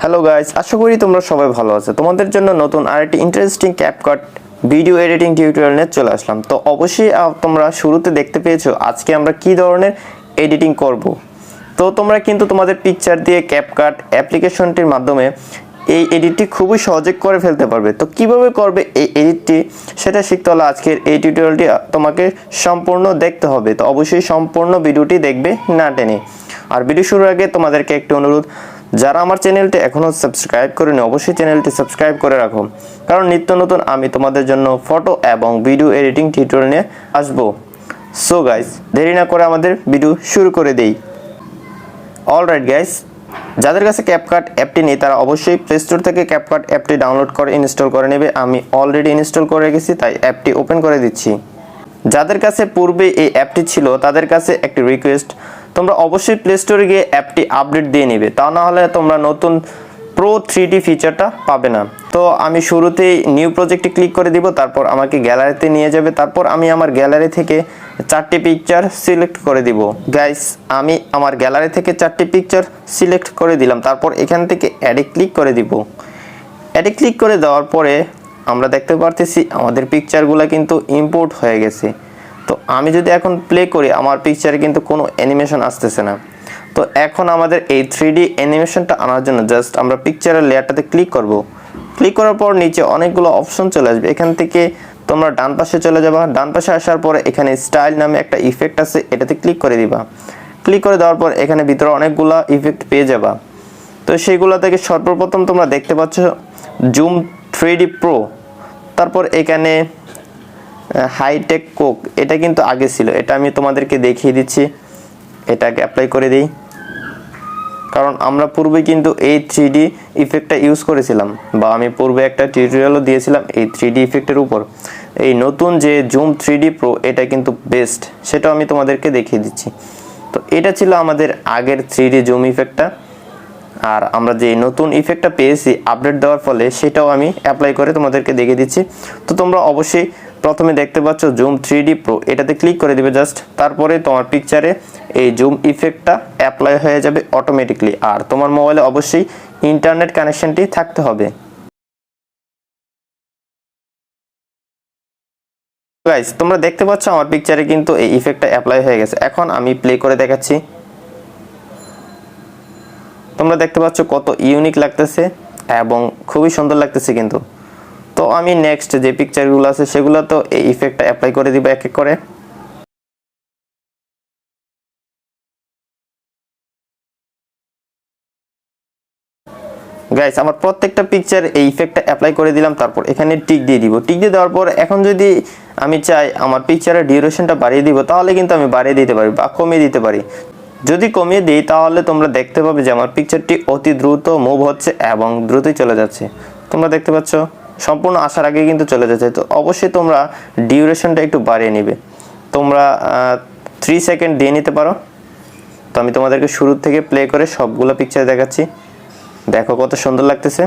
Hello guys, আশা করি তোমরা সবাই ভালো আছো। তোমাদের জন্য নতুন আরেকটি interesting CapCut video editing tutorial নিয়ে চলে আসলাম। তো অবশ্যই তোমরা শুরুতে দেখতে পেয়েছো আজকে আমরা কি ধরনের এডিটিং করব। তো তোমরা কিন্তু তোমাদের পিকচার দিয়ে ক্যাপকাট অ্যাপ্লিকেশনটির মাধ্যমে এই এডিটটি খুবই সহজে করে ফেলতে পারবে। তো কিভাবে করবে এই এডিটটি সেটা শিখতে হলে আজকের এই টিউটোরিয়ালটি তোমাকে সম্পূর্ণ দেখতে হবে। তো অবশ্যই সম্পূর্ণ ভিডিওটি দেখবে না টেনে। আর ভিডিও শুরুর আগে তোমাদেরকে একটি অনুরোধ, যারা আমার চ্যানেলটি এখনও সাবস্ক্রাইব করেনি অবশ্যই চ্যানেলটি সাবস্ক্রাইব করে রাখো, কারণ নিত্য নতুন আমি তোমাদের জন্য ফটো এবং ভিডিও এডিটিং টিউটোরিয়াল নিয়ে আসবো। সো গাইস, দেরি না করে আমাদের ভিডিও শুরু করে দেই। অলরাইট গাইস, যাদের কাছে ক্যাপকাট অ্যাপটি নেই তারা অবশ্যই প্লে স্টোর থেকে ক্যাপকাট অ্যাপটি ডাউনলোড করে ইনস্টল করে নেবে। আমি অলরেডি ইনস্টল করে রেখেছি, তাই অ্যাপটি ওপেন করে দিচ্ছি। যাদের কাছে পূর্বে এই অ্যাপটি ছিল তাদের কাছে একটি রিকোয়েস্ট, তোমরা অবশ্যই প্লে স্টোরে গিয়ে অ্যাপটি আপডেট দিয়ে নেবে, তা না হলে তোমরা নতুন প্রো 3D ফিচারটা পাবে না। তো আমি শুরুতেই নিউ প্রজেক্টে ক্লিক করে দিব, তারপর আমাকে গ্যালারিতে নিয়ে যাবে। তারপর আমি আমার গ্যালারি থেকে 4টি পিকচার সিলেক্ট করে দিব। গাইস, আমি আমার গ্যালারি থেকে 4টি পিকচার সিলেক্ট করে দিলাম। তারপর এখান থেকে অ্যাডে ক্লিক করে দিব। অ্যাডে ক্লিক করে দেওয়ার পরে আমরা দেখতে পারতেছি আমাদের পিকচারগুলো কিন্তু ইম্পোর্ট হয়ে গেছে। তো আমি যদি এখন প্লে করি আমার পিকচারে কিন্তু কোনো অ্যানিমেশন আসতেছে না। তো এখন আমাদের এই 3D অ্যানিমেশনটা আনার জন্য জাস্ট আমরা পিকচারের লেয়ারটাতে ক্লিক করব। ক্লিক করার পর নিচে অনেকগুলো অপশন চলে আসবে। এখান থেকে তোমরা ডান পাশে চলে যাবা। ডান পাশে আসার পরে এখানে স্টাইল নামে একটা ইফেক্ট আছে, এটাতে ক্লিক করে দিবা। ক্লিক করে দেওয়ার পর এখানে ভিতরে অনেকগুলো ইফেক্ট পেয়ে যাবা। তো সেইগুলো থেকে সর্বপ্রথম তোমরা দেখতে পাচ্ছ জুম 3D প্রো। তারপর এখানে হাইটেক কোক, এটা কিন্তু আগে ছিল, এটা আমি তোমাদেরকে দেখিয়ে দিচ্ছি। এটাকে অ্যাপ্লাই করে দিই, কারণ আমরা পূর্বে কিন্তু এই 3D ইফেক্টটা ইউজ করেছিলাম, বা আমি পূর্বে একটা টিউটোরিয়ালও দিয়েছিলাম এই 3D ইফেক্টের উপর। এই নতুন যে জুম 3D প্রো এটা কিন্তু বেস্ট, সেটাও আমি তোমাদেরকে দেখিয়ে দিচ্ছি। তো এটা ছিল আমাদের আগের 3D জুম ইফেক্টটা, আর আমরা যে নতুন ইফেক্টটা পেয়েছি আপডেট দেওয়ার ফলে সেটাও আমি অ্যাপ্লাই করে তোমাদেরকে দেখিয়ে দিচ্ছি। তো তোমরা অবশ্যই প্রথমে দেখতে পাচ্ছ জুম 3D প্রো, এটাতে ক্লিক করে দিবে জাস্ট। তারপরে তোমার পিকচারে এই জুম ইফেক্টটা অ্যাপ্লাই হয়ে যাবে অটোমেটিকলি। আর তোমার মোবাইলে অবশ্যই ইন্টারনেট কানেকশনটি থাকতে হবে। গাইস, তোমরা দেখতে পাচ্ছ আমার পিকচারে কিন্তু এই ইফেক্টটা অ্যাপ্লাই হয়ে গেছে। এখন আমি প্লে করে দেখাচ্ছি। তোমরা দেখতে পাচ্ছ কত ইউনিক লাগতেছে এবং খুবই সুন্দর লাগতেছে কিন্তু। তো আমি নেক্সট যে পিকচারগুলো আছে সেগুলো তো এই ইফেক্টটা অ্যাপ্লাই করে দিব এক এক করে। গাইস, আমার প্রত্যেকটা পিকচার এই ইফেক্টটা অ্যাপ্লাই করে দিলাম। তারপর এখানে টিক দিয়ে দিব। টিক দিয়ে দেওয়ার পর এখন যদি আমি চাই আমার পিকচারের ডিউরেশনটা বাড়িয়ে দিব, তাহলে কিন্তু আমি বাড়িয়ে দিতে পারি বা কমিয়ে দিতে পারি। যদি কমিয়ে দিই তাহলে তোমরা দেখতে পাবে যে আমার পিকচারটি অতি দ্রুত মুভ হচ্ছে এবং দ্রুতই চলে যাচ্ছে। তোমরা দেখতে পাচ্ছ সম্পূর্ণ আসার আগে কিন্তু চলে যাচ্ছে। তো অবশ্যই তোমরা ডিউরেশনটা একটু বাড়িয়ে নেবে। তোমরা 3 সেকেন্ড দিয়ে নিতে পারো। তো আমি তোমাদেরকে শুরু থেকে প্লে করে সবগুলো পিকচার দেখাচ্ছি। দেখো কত সুন্দর লাগতেছে।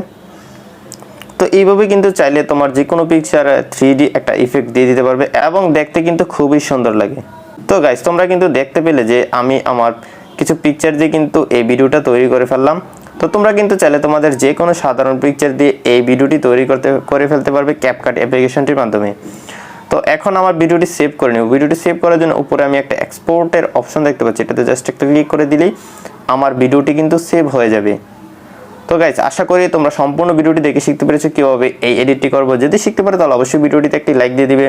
তো এইভাবে কিন্তু চাইলে তোমার যে কোনো পিকচার 3D একটা ইফেক্ট দিয়ে দিতে পারবে এবং দেখতে কিন্তু খুবই সুন্দর লাগে। তো গাইস, তোমরা কিন্তু দেখতে পেলে যে আমি আমার কিছু পিকচার দিয়ে কিন্তু এই ভিডিওটা তৈরি করে ফেললাম। তো তোমরা কিন্তু চাইলে তোমাদের যে কোনো সাধারণ পিকচার দিয়ে এই ভিডিওটি তৈরি করে ফেলতে পারবে ক্যাপকাট অ্যাপ্লিকেশনটির মাধ্যমে। তো এখন আমার ভিডিওটি সেভ করে নিব। ভিডিওটি সেভ করার জন্য উপরে আমি একটা এক্সপোর্টের অপশন দেখতে পাচ্ছি, এটাতে জাস্ট একটা ক্লিক করে দিলেই আমার ভিডিওটি কিন্তু সেভ হয়ে যাবে। তো গাইস, আশা করি তোমরা সম্পূর্ণ ভিডিওটি দেখে শিখতে পেরেছো কিভাবে এই এডিটটি করবো। যদি শিখতে পারো তাহলে অবশ্যই ভিডিওটিতে একটি লাইক দিয়ে দিবে।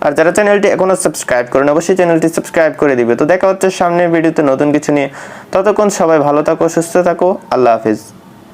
আর যারা চ্যানেলটি এখনো সাবস্ক্রাইব করেন অবশ্যই চ্যানেলটি সাবস্ক্রাইব করে দিবে। তো দেখা হচ্ছে সামনের ভিডিওতে নতুন কিছু নিয়ে। ততক্ষণ সবাই ভালো থাকো, সুস্থ থাকো। আল্লাহ হাফেজ।